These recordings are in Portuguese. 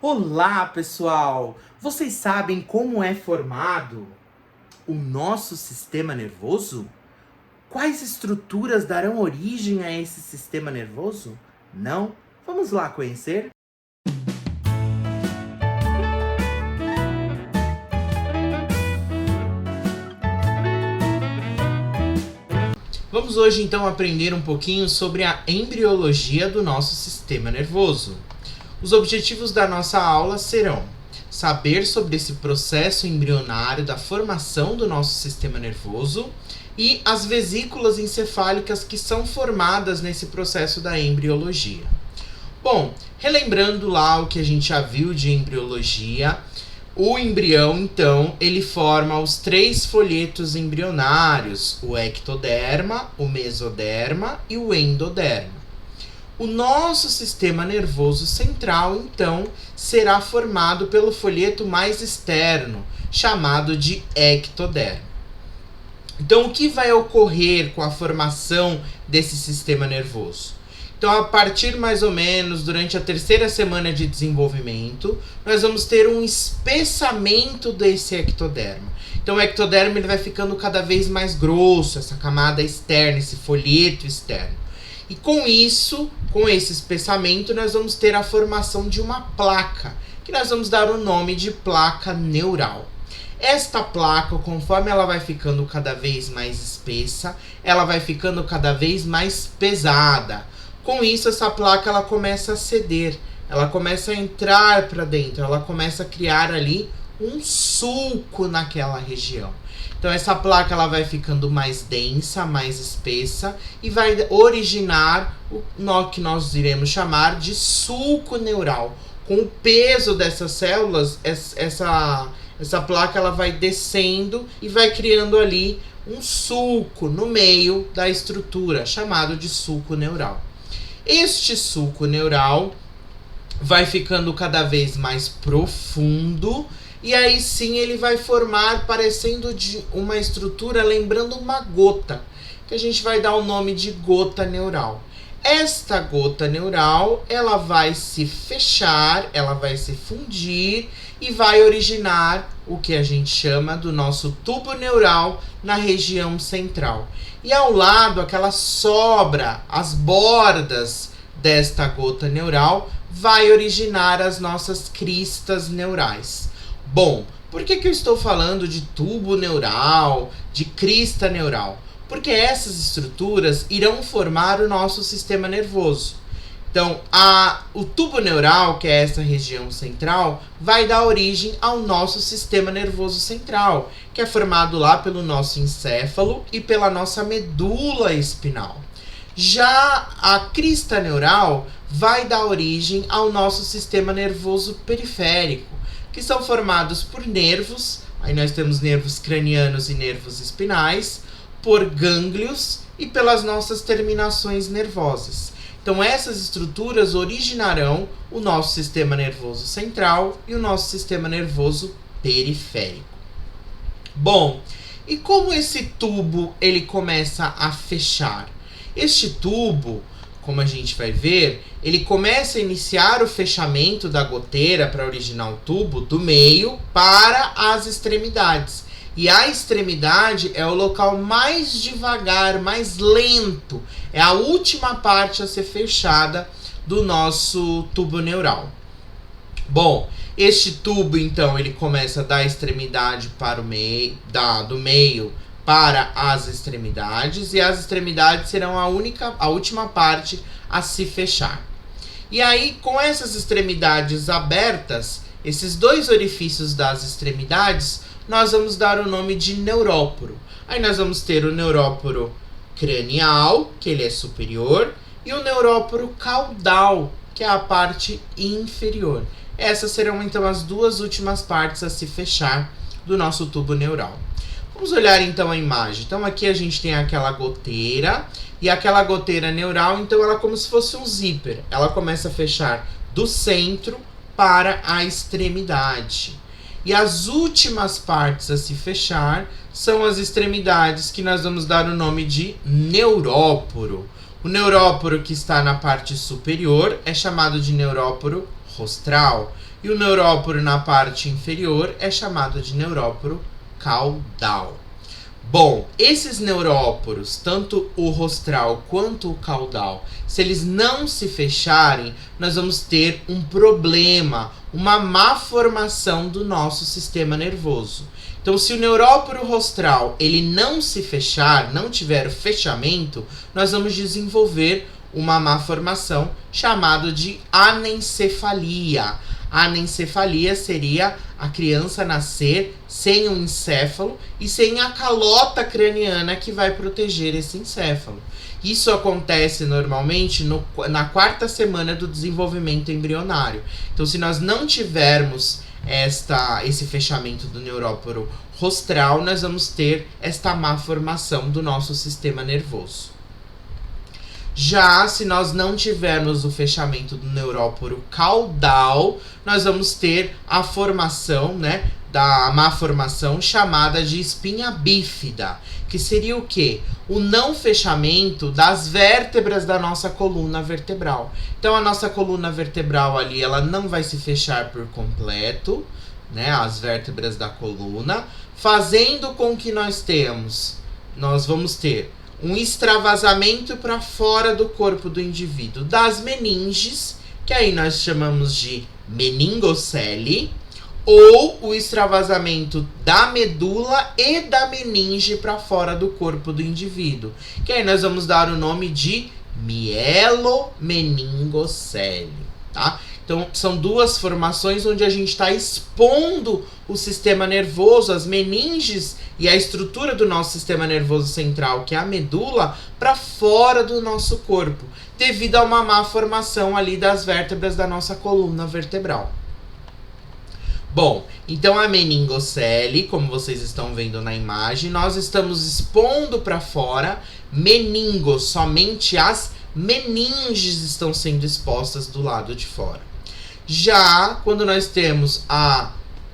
Olá, pessoal! Vocês sabem como é formado o nosso sistema nervoso? Quais estruturas darão origem a esse sistema nervoso? Não? Vamos lá conhecer? Vamos hoje então aprender um pouquinho sobre a embriologia do nosso sistema nervoso. Os objetivos da nossa aula serão saber sobre esse processo embrionário da formação do nosso sistema nervoso e as vesículas encefálicas que são formadas nesse processo da embriologia. Bom, relembrando lá o que a gente já viu de embriologia, o embrião, então, ele forma os 3 folhetos embrionários, o ectoderma, o mesoderma e o endoderma. O nosso sistema nervoso central, então, será formado pelo folheto mais externo, chamado de ectoderma. Então, o que vai ocorrer com a formação desse sistema nervoso? Então, a partir mais ou menos durante a 3ª semana de desenvolvimento, nós vamos ter um espessamento desse ectoderma. Então, o ectoderma ele vai ficando cada vez mais grosso, essa camada externa, esse folheto externo. E com isso, com esse espessamento, nós vamos ter a formação de uma placa, que nós vamos dar o nome de placa neural. Esta placa, conforme ela vai ficando cada vez mais espessa, ela vai ficando cada vez mais pesada. Com isso, essa placa ela começa a ceder, ela começa a entrar para dentro, ela começa a criar ali um sulco naquela região. Então, essa placa ela vai ficando mais densa, mais espessa e vai originar o que nós iremos chamar de sulco neural. Com o peso dessas células, essa placa ela vai descendo e vai criando ali um sulco no meio da estrutura, chamado de sulco neural. Este sulco neural vai ficando cada vez mais profundo e aí sim ele vai formar parecendo de uma estrutura lembrando uma gota, que a gente vai dar o nome de gota neural. Esta gota neural, ela vai se fechar, ela vai se fundir e vai originar o que a gente chama do nosso tubo neural na região central. E ao lado, aquela sobra, as bordas desta gota neural, vai originar as nossas cristas neurais. Bom, por que eu estou falando de tubo neural, de crista neural? Porque essas estruturas irão formar o nosso sistema nervoso. Então, o tubo neural, que é essa região central, vai dar origem ao nosso sistema nervoso central, que é formado lá pelo nosso encéfalo e pela nossa medula espinal. Já a crista neural vai dar origem ao nosso sistema nervoso periférico, que são formados por nervos, aí nós temos nervos cranianos e nervos espinais, por gânglios e pelas nossas terminações nervosas. Então, essas estruturas originarão o nosso sistema nervoso central e o nosso sistema nervoso periférico. Bom, e como esse tubo ele começa a fechar? Este tubo, como a gente vai ver, ele começa a iniciar o fechamento da goteira para originar o tubo do meio para as extremidades. E a extremidade é o local mais devagar, mais lento. É a última parte a ser fechada do nosso tubo neural. Bom, este tubo, então, ele começa da extremidade para o meio, do meio para as extremidades. E as extremidades serão a última parte a se fechar. E aí, com essas extremidades abertas, esses 2 orifícios das extremidades, nós vamos dar o nome de neuróporo. Aí nós vamos ter o neuróporo cranial, que ele é superior, e o neuróporo caudal, que é a parte inferior. Essas serão então as 2 últimas partes a se fechar do nosso tubo neural. Vamos olhar então a imagem. Então aqui a gente tem aquela goteira, e aquela goteira neural, então ela é como se fosse um zíper. Ela começa a fechar do centro para a extremidade. E as últimas partes a se fechar são as extremidades, que nós vamos dar o nome de neuróporo. O neuróporo que está na parte superior é chamado de neuróporo rostral. E o neuróporo na parte inferior é chamado de neuróporo caudal. Bom, esses neuróporos, tanto o rostral quanto o caudal, se eles não se fecharem, nós vamos ter um problema, uma má formação do nosso sistema nervoso. Então, se o neuróporo rostral ele não se fechar, não tiver o fechamento, nós vamos desenvolver uma má formação chamada de anencefalia. A anencefalia seria a criança nascer sem um encéfalo e sem a calota craniana que vai proteger esse encéfalo. Isso acontece normalmente na 4ª semana do desenvolvimento embrionário. Então, se nós não tivermos esse fechamento do neuróporo rostral, nós vamos ter esta má formação do nosso sistema nervoso. Já se nós não tivermos o fechamento do neuróporo caudal, nós vamos ter a formação, da má formação chamada de espinha bífida, que seria o quê? O não fechamento das vértebras da nossa coluna vertebral. Então a nossa coluna vertebral ali, ela não vai se fechar por completo, as vértebras da coluna, fazendo com que nós vamos ter um extravasamento para fora do corpo do indivíduo das meninges, que aí nós chamamos de meningocele, ou o extravasamento da medula e da meninge para fora do corpo do indivíduo, que aí nós vamos dar o nome de mielomeningocele, tá? Então, são duas formações onde a gente está expondo o sistema nervoso, as meninges e a estrutura do nosso sistema nervoso central, que é a medula, para fora do nosso corpo, devido a uma má formação ali das vértebras da nossa coluna vertebral. Bom, então a meningocele, como vocês estão vendo na imagem, nós estamos expondo para fora meningos, somente as meninges estão sendo expostas do lado de fora. Já quando nós temos a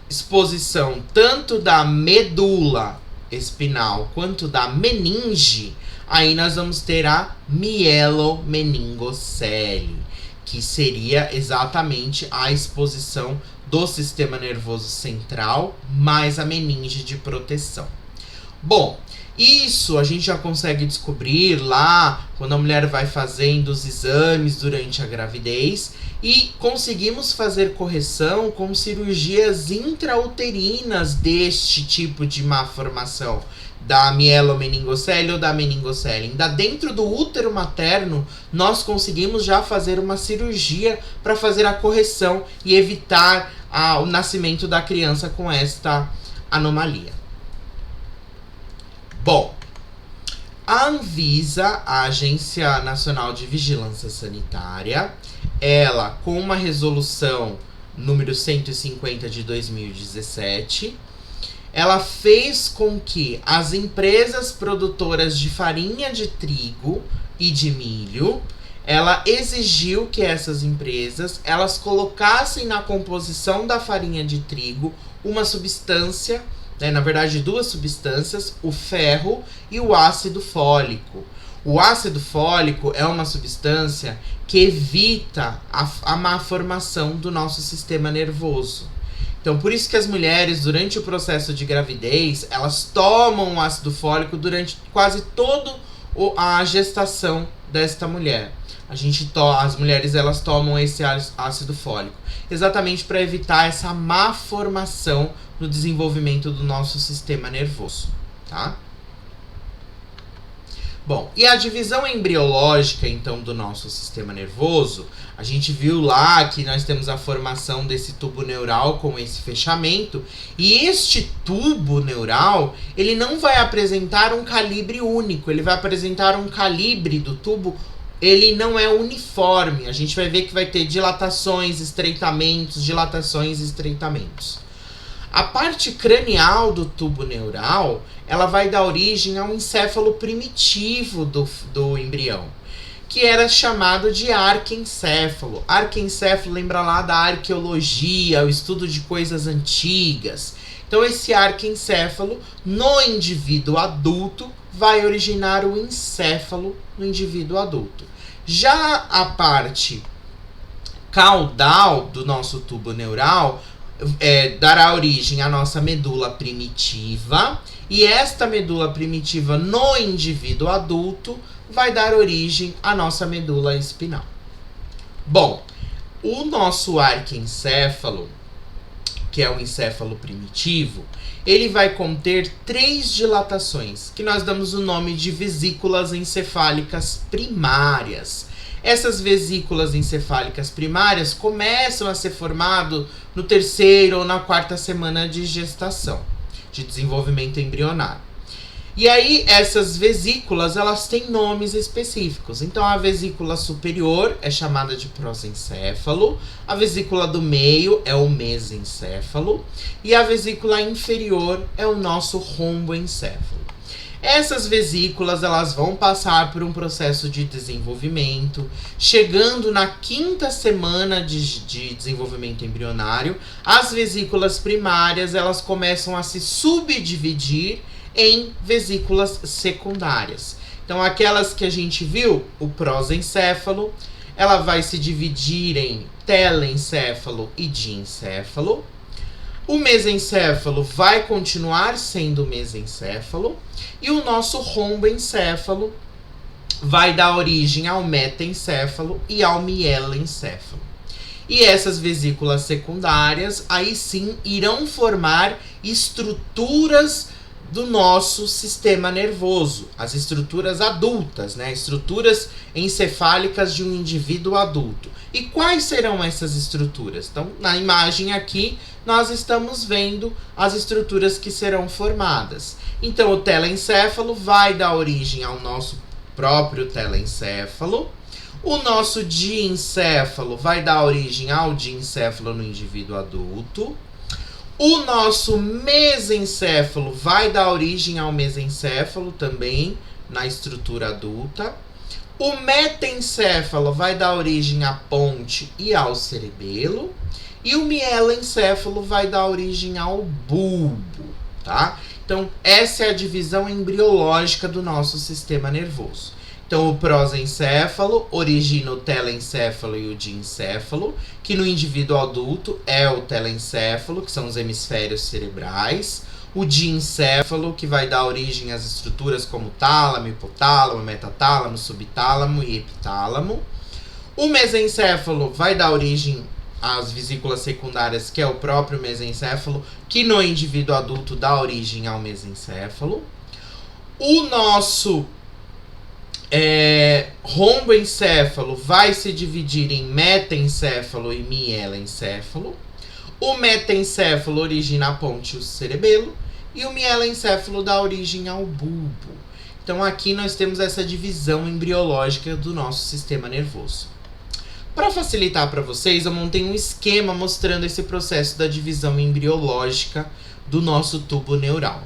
exposição tanto da medula espinal quanto da meninge, aí nós vamos ter a mielomeningocele, que seria exatamente a exposição do sistema nervoso central mais a meninge de proteção. Bom, isso a gente já consegue descobrir lá quando a mulher vai fazendo os exames durante a gravidez e conseguimos fazer correção com cirurgias intrauterinas deste tipo de má formação da mielomeningocele ou da meningocele. Ainda dentro do útero materno, nós conseguimos já fazer uma cirurgia para fazer a correção e evitar o nascimento da criança com esta anomalia. Bom, a Anvisa, a Agência Nacional de Vigilância Sanitária, ela, com uma resolução número 150 de 2017, ela fez com que as empresas produtoras de farinha de trigo e de milho, ela exigiu que essas empresas, elas colocassem na composição da farinha de trigo uma substância, na verdade duas substâncias, o ferro e o ácido fólico. O ácido fólico é uma substância que evita a má formação do nosso sistema nervoso. Então, por isso que as mulheres, durante o processo de gravidez, elas tomam o ácido fólico durante quase toda a gestação desta mulher. As mulheres, elas tomam esse ácido fólico, exatamente para evitar essa má formação no desenvolvimento do nosso sistema nervoso, tá? Bom, e a divisão embriológica, então, do nosso sistema nervoso, a gente viu lá que nós temos a formação desse tubo neural com esse fechamento, e este tubo neural, ele não vai apresentar um calibre único, ele vai apresentar um calibre do tubo, ele não é uniforme, a gente vai ver que vai ter dilatações, estreitamentos, dilatações e estreitamentos. A parte cranial do tubo neural, ela vai dar origem a um encéfalo primitivo do embrião, que era chamado de arquencéfalo. Arquencéfalo lembra lá da arqueologia, o estudo de coisas antigas. Então esse arquencéfalo, no indivíduo adulto, vai originar o encéfalo no indivíduo adulto. Já a parte caudal do nosso tubo neural dará origem à nossa medula primitiva, e esta medula primitiva no indivíduo adulto vai dar origem à nossa medula espinal. Bom, o nosso arquencéfalo, que é o encéfalo primitivo, ele vai conter 3 dilatações, que nós damos o nome de vesículas encefálicas primárias. Essas vesículas encefálicas primárias começam a ser formadas no 3ª ou na 4ª semana de gestação, de desenvolvimento embrionário. E aí, essas vesículas, elas têm nomes específicos. Então, a vesícula superior é chamada de prosencéfalo, a vesícula do meio é o mesencéfalo, e a vesícula inferior é o nosso romboencéfalo. Essas vesículas, elas vão passar por um processo de desenvolvimento. Chegando na 5ª semana de desenvolvimento embrionário, as vesículas primárias, elas começam a se subdividir em vesículas secundárias. Então, aquelas que a gente viu, o prosencéfalo, ela vai se dividir em telencéfalo e diencéfalo. O mesencéfalo vai continuar sendo mesencéfalo, e o nosso romboencéfalo vai dar origem ao metencéfalo e ao mielencéfalo. E essas vesículas secundárias, aí sim, irão formar estruturas do nosso sistema nervoso, as estruturas adultas, né? Estruturas encefálicas de um indivíduo adulto. E quais serão essas estruturas? Então, na imagem aqui, nós estamos vendo as estruturas que serão formadas. Então, o telencéfalo vai dar origem ao nosso próprio telencéfalo. O nosso diencéfalo vai dar origem ao diencéfalo no indivíduo adulto. O nosso mesencéfalo vai dar origem ao mesencéfalo também na estrutura adulta. O metencéfalo vai dar origem à ponte e ao cerebelo. E o mielencéfalo vai dar origem ao bulbo, tá? Então, essa é a divisão embriológica do nosso sistema nervoso. Então, o prosencéfalo origina o telencéfalo e o diencéfalo, que no indivíduo adulto é o telencéfalo, que são os hemisférios cerebrais. O diencéfalo, que vai dar origem às estruturas como tálamo, hipotálamo, metatálamo, subtálamo e epitálamo. O mesencéfalo vai dar origem às vesículas secundárias, que é o próprio mesencéfalo, que no indivíduo adulto dá origem ao mesencéfalo. O nosso romboencéfalo vai se dividir em metencéfalo e mielencéfalo. O metencéfalo origina a ponte e o cerebelo, e o mielencéfalo dá origem ao bulbo. Então aqui nós temos essa divisão embriológica do nosso sistema nervoso. Para facilitar para vocês, eu montei um esquema mostrando esse processo da divisão embriológica do nosso tubo neural.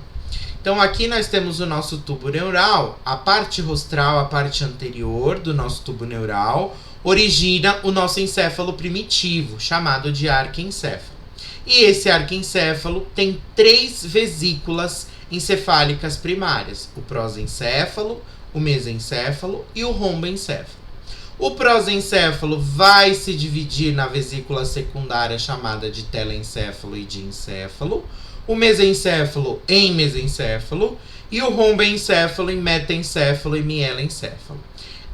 Então aqui nós temos o nosso tubo neural, a parte rostral, a parte anterior do nosso tubo neural, origina o nosso encéfalo primitivo, chamado de arquencéfalo. E esse arquencéfalo tem 3 vesículas encefálicas primárias, o prosencéfalo, o mesencéfalo e o romboencéfalo. O prosencéfalo vai se dividir na vesícula secundária chamada de telencéfalo e diencéfalo, o mesencéfalo em mesencéfalo e o romboencéfalo em metencéfalo e mielencéfalo.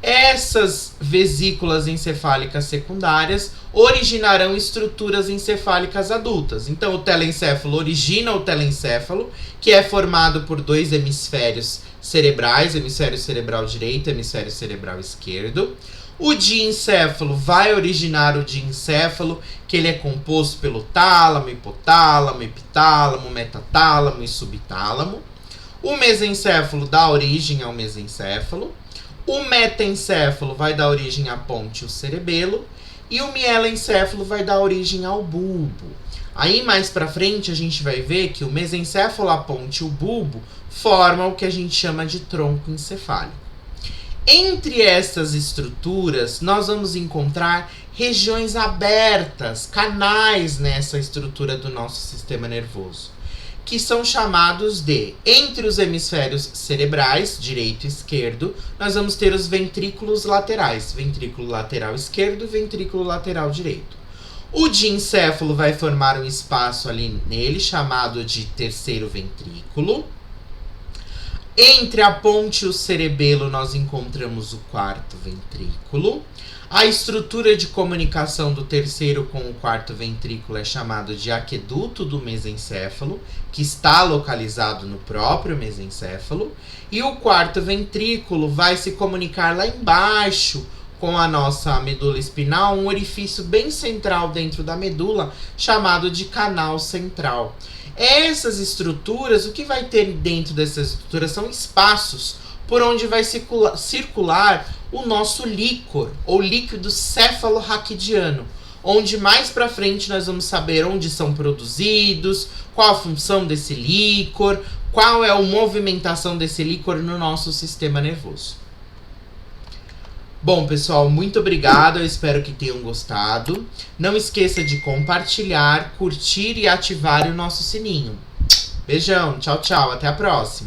Essas vesículas encefálicas secundárias originarão estruturas encefálicas adultas. Então, o telencéfalo origina o telencéfalo, que é formado por 2 hemisférios cerebrais, hemisfério cerebral direito e hemisfério cerebral esquerdo. O diencéfalo vai originar o diencéfalo, que ele é composto pelo tálamo, hipotálamo, epitálamo, metatálamo e subtálamo. O mesencéfalo dá origem ao mesencéfalo. O metencéfalo vai dar origem à ponte e o cerebelo. E o mielencéfalo vai dar origem ao bulbo. Aí mais pra frente a gente vai ver que o mesencéfalo, a ponte e o bulbo formam o que a gente chama de tronco encefálico. Entre essas estruturas, nós vamos encontrar regiões abertas, canais nessa estrutura do nosso sistema nervoso. que são chamados de, entre os hemisférios cerebrais, direito e esquerdo, nós vamos ter os ventrículos laterais, ventrículo lateral esquerdo e ventrículo lateral direito. O diencéfalo vai formar um espaço ali nele, chamado de terceiro ventrículo. Entre a ponte e o cerebelo, nós encontramos o quarto ventrículo. A estrutura de comunicação do terceiro com o quarto ventrículo é chamado de aqueduto do mesencéfalo, que está localizado no próprio mesencéfalo. E o quarto ventrículo vai se comunicar lá embaixo com a nossa medula espinal, um orifício bem central dentro da medula, chamado de canal central. Essas estruturas, o que vai ter dentro dessas estruturas são espaços por onde vai circular o nosso líquor, ou líquido cefalorraquidiano, onde mais para frente nós vamos saber onde são produzidos, qual a função desse líquor, qual é a movimentação desse líquor no nosso sistema nervoso. Bom, pessoal, muito obrigado, eu espero que tenham gostado. Não esqueça de compartilhar, curtir e ativar o nosso sininho. Beijão, tchau, tchau, até a próxima.